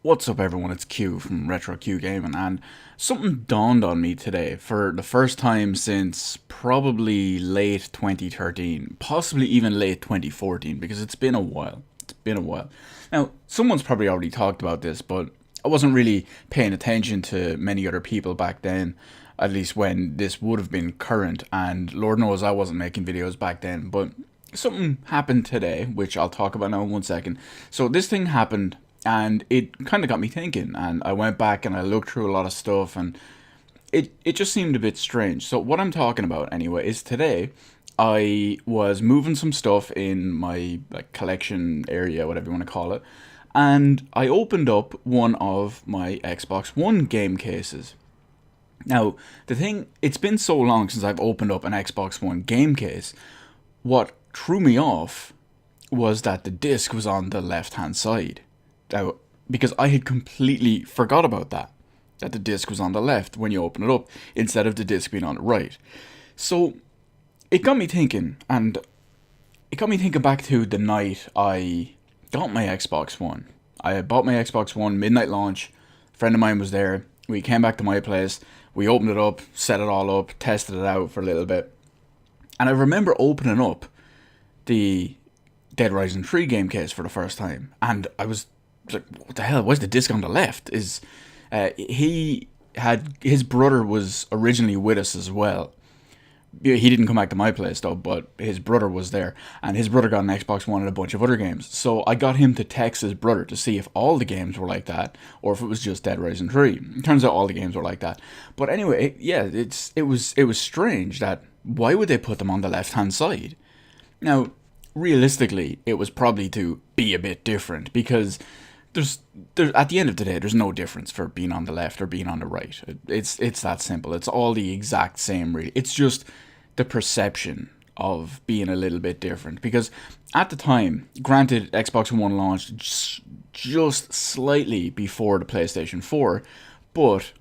What's up everyone, it's Q from Retro Q Gaming, and something dawned on me today for the first time since probably late 2013, possibly even late 2014, because it's been a while. It's been a while. Now, someone's probably already talked about this, but I wasn't really paying attention to many other people back then, at least when this would have been current, and Lord knows I wasn't making videos back then, but something happened today, which I'll talk about now in 1 second. So this thing happened and it kind of got me thinking, and I went back and I looked through a lot of stuff, and it just seemed a bit strange. So what I'm talking about anyway is today I was moving some stuff in my collection area, whatever you want to call it, and I opened up one of my Xbox One game cases. Now, the thing, it's been so long since I've opened up an Xbox One game case. What threw me off was that the disc was on the left hand side. Now, because I had completely forgot about that the disc was on the left when you open it up instead of the disc being on the right. So it got me thinking, and it got me thinking back to the night I got my Xbox One. I bought my Xbox One midnight launch. A friend of mine was there. We came back to my place. We opened it up, set it all up, tested it out for a little bit. And I remember opening up the Dead Rising 3 game case for the first time, and I was like, what the hell, why's the disc on the left? He had, his brother was originally with us as well. He didn't come back to my place though, but his brother was there, and his brother got an Xbox One and a bunch of other games. So I got him to text his brother to see if all the games were like that, or if it was just Dead Rising 3. It turns out all the games were like that. But anyway, it was strange that why would they put them on the left hand side? Now, realistically, it was probably to be a bit different, because there's at the end of the day, there's no difference for being on the left or being on the right. It's that simple. It's all the exact same, really. It's just the perception of being a little bit different. Because at the time, granted, Xbox One launched just slightly before the PlayStation 4, but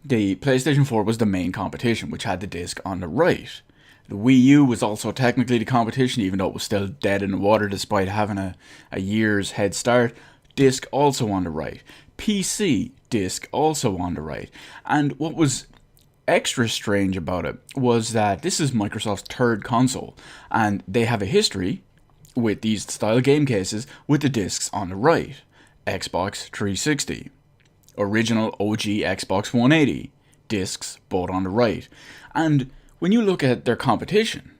the PlayStation 4 was the main competition, which had the disc on the right. The Wii U was also technically the competition, even though it was still dead in the water despite having a year's head start. Disc also on the right. PC disc also on the right. And what was extra strange about it was that this is Microsoft's third console, and they have a history with these style game cases with the discs on the right. Xbox 360, original OG Xbox 180, discs both on the right. And when you look at their competition,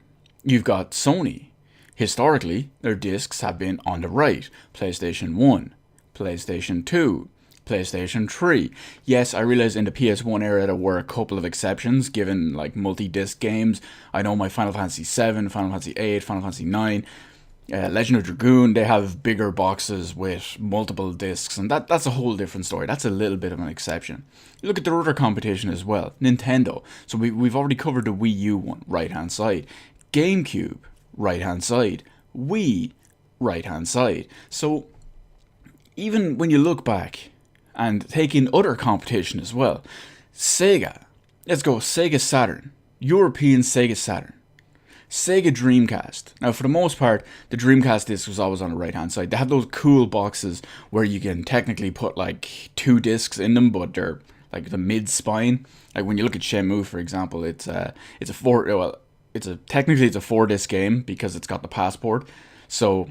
you've got Sony. Historically, their discs have been on the right. PlayStation 1, PlayStation 2, PlayStation 3. Yes, I realize in the PS1 era there were a couple of exceptions, given like multi-disc games. I know my Final Fantasy 7, Final Fantasy 8, Final Fantasy 9, Legend of Dragoon, they have bigger boxes with multiple discs, and that's a whole different story. That's a little bit of an exception. You look at their other competition as well, Nintendo. So we've already covered the Wii U one, right hand side. GameCube, right hand side. Wii, right hand side. So even when you look back and take in other competition as well, Sega, let's go Sega Saturn, European Sega Saturn, Sega Dreamcast. Now, for the most part, the Dreamcast disc was always on the right hand side. They have those cool boxes where you can technically put like 2 discs in them, but they're like the mid spine. Like when you look at Shenmue, for example, it's a technically it's a 4-disc game because it's got the passport. So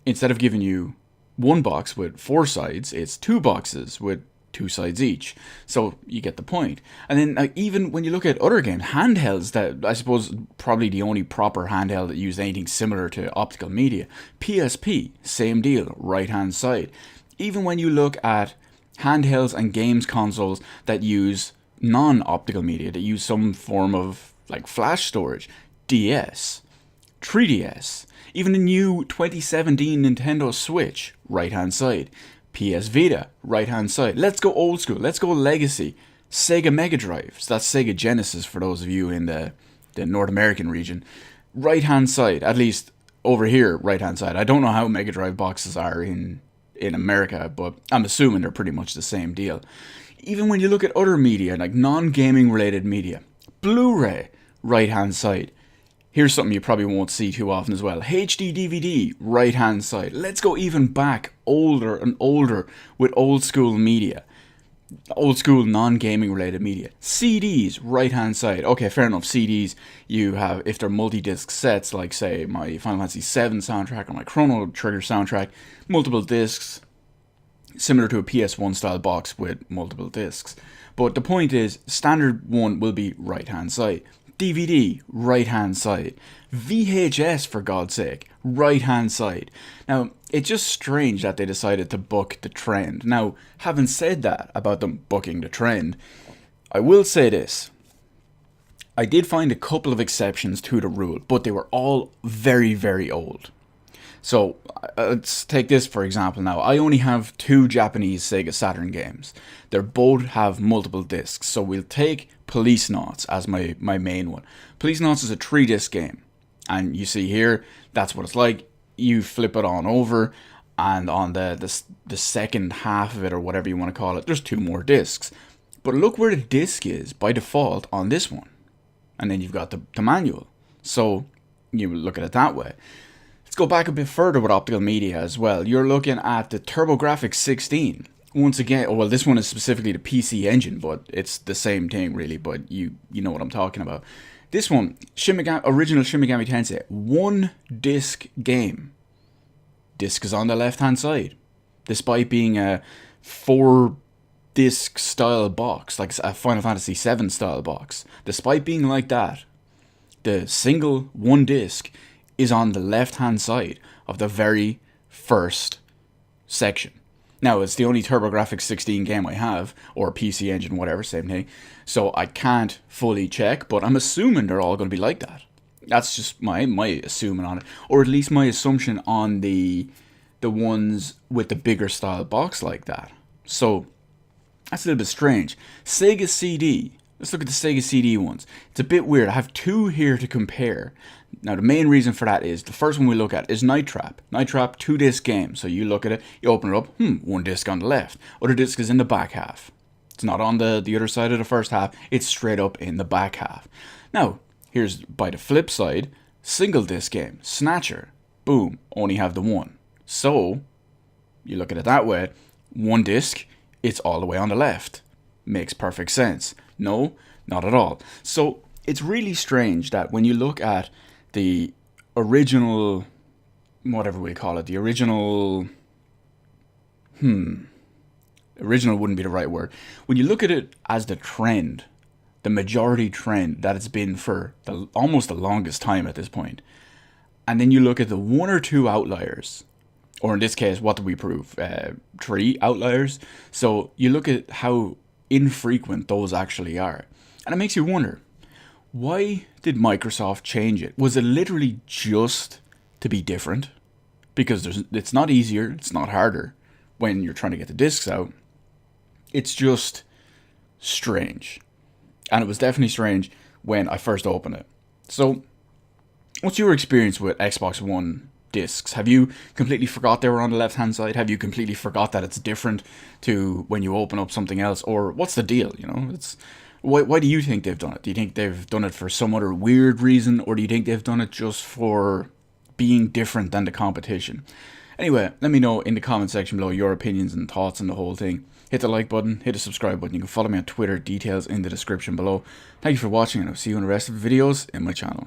instead of giving you one box with 4 sides, it's 2 boxes with 2 sides each. So you get the point. And then even when you look at other games, handhelds, that I suppose probably the only proper handheld that used anything similar to optical media, PSP, same deal, right hand side. Even when you look at handhelds and games consoles that use non-optical media, that use some form of like flash storage, DS, 3DS, even the new 2017 Nintendo Switch, right hand side. PS Vita, right hand side. Let's go old school, let's go legacy. Sega Mega Drive, so that's Sega Genesis for those of you in the North American region. Right hand side, at least over here, right hand side. I don't know how Mega Drive boxes are in America, but I'm assuming they're pretty much the same deal. Even when you look at other media, like non-gaming related media, Blu-ray, right hand side. Here's something you probably won't see too often as well. HD DVD, right hand side. Let's go even back older and older with old school media. Old school non-gaming related media. CDs, right hand side. Okay, fair enough. CDs, you have, if they're multi-disc sets, like say my Final Fantasy VII soundtrack or my Chrono Trigger soundtrack, multiple discs, similar to a PS1 style box with multiple discs. But the point is, standard one will be right hand side. DVD, right hand side. VHS, for God's sake, right hand side. Now, it's just strange that they decided to buck the trend. Now, having said that about them bucking the trend, I will say this. I did find a couple of exceptions to the rule, but they were all very, very old. So, let's take this for example now. I only have 2 Japanese Sega Saturn games. They both have multiple discs. So we'll take Policenauts as my main one. Policenauts is a 3-disc game. And you see here, that's what it's like. You flip it on over, and on the second half of it, or whatever you want to call it, there's 2 more discs. But look where the disc is by default on this one. And then you've got the manual. So you look at it that way. Let's go back a bit further with optical media as well. You're looking at the TurboGrafx 16. Once again, well, this one is specifically the PC Engine, but it's the same thing really, but you know what I'm talking about. This one, original Shin Megami Tensei, 1-disc game. Disc is on the left-hand side, despite being a 4-disc style box, like a Final Fantasy VII style box. Despite being like that, the single 1-disc is on the left-hand side of the very first section. Now, it's the only TurboGrafx 16 game I have, or PC Engine, whatever, same thing. So I can't fully check, but I'm assuming they're all going to be like that. That's just my assuming on it, or at least my assumption on the ones with the bigger style box like that. So that's a little bit strange. Sega CD. Let's look at the Sega CD ones. It's a bit weird. I have 2 here to compare. Now, the main reason for that is, the first one we look at is Night Trap. Night Trap, 2-disc game. So you look at it, you open it up, 1 disc on the left. Other disc is in the back half. It's not on the other side of the first half. It's straight up in the back half. Now, here's, by the flip side, single disc game. Snatcher. Boom. Only have the 1. So, you look at it that way, 1 disc, it's all the way on the left. Makes perfect sense. No, not at all. So, it's really strange that when you look at the original, whatever we call it, the original, original wouldn't be the right word. When you look at it as the trend, the majority trend that it's been for almost the longest time at this point, and then you look at the 1 or 2 outliers, or in this case, what did we prove? 3 outliers. So you look at how infrequent those actually are, and it makes you wonder, why did Microsoft change it? Was it literally just to be different? Because it's not easier, it's not harder when you're trying to get the discs out. It's just strange. And it was definitely strange when I first opened it. So, what's your experience with Xbox One discs? Have you completely forgot they were on the left-hand side? Have you completely forgot that it's different to when you open up something else? Or what's the deal, you know? Why do you think they've done it? Do you think they've done it for some other weird reason? Or do you think they've done it just for being different than the competition? Anyway, let me know in the comment section below your opinions and thoughts on the whole thing. Hit the like button, hit the subscribe button. You can follow me on Twitter, details in the description below. Thank you for watching, and I'll see you in the rest of the videos in my channel.